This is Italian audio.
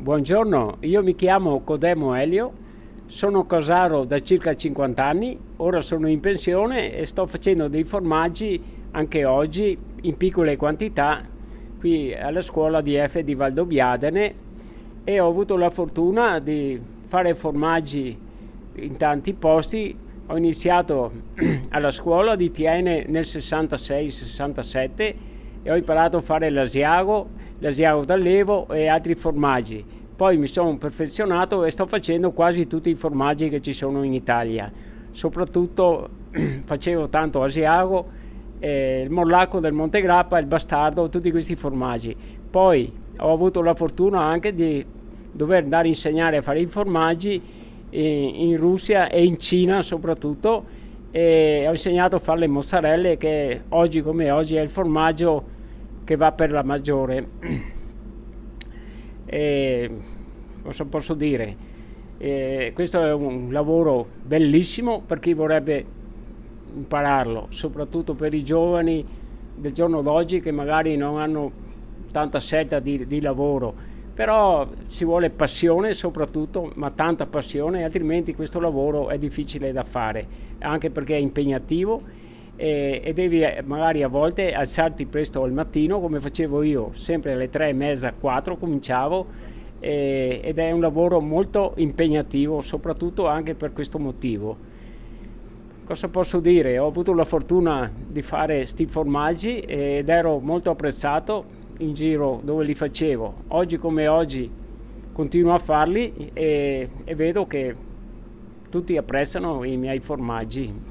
Buongiorno, io mi chiamo Codemo Elio, sono casaro da circa 50 anni, ora sono in pensione e sto facendo dei formaggi anche oggi in piccole quantità qui alla scuola di F di Valdobbiadene e ho avuto la fortuna di fare formaggi in tanti posti. Ho iniziato alla scuola di Thiene nel 66-67 e ho imparato a fare l'asiago d'allievo e altri formaggi. Poi mi sono perfezionato e sto facendo quasi tutti i formaggi che ci sono in Italia. Soprattutto facevo tanto asiago, il morlacco del Montegrappa, il bastardo, tutti questi formaggi. Poi ho avuto la fortuna anche di dover andare a insegnare a fare i formaggi in Russia e in Cina soprattutto, e ho insegnato a fare le mozzarelle, che oggi come oggi è il formaggio che va per la maggiore. E cosa posso dire? Questo è un lavoro bellissimo per chi vorrebbe impararlo, soprattutto per i giovani del giorno d'oggi che magari non hanno tanta scelta di lavoro, però ci vuole passione soprattutto, ma tanta passione, altrimenti questo lavoro è difficile da fare, anche perché è impegnativo e devi magari a volte alzarti presto al mattino, come facevo io, sempre alle 3:30, 4 cominciavo, ed è un lavoro molto impegnativo, soprattutto anche per questo motivo. Cosa posso dire? Ho avuto la fortuna di fare sti formaggi ed ero molto apprezzato in giro dove li facevo. Oggi come oggi continuo a farli e vedo che tutti apprezzano i miei formaggi.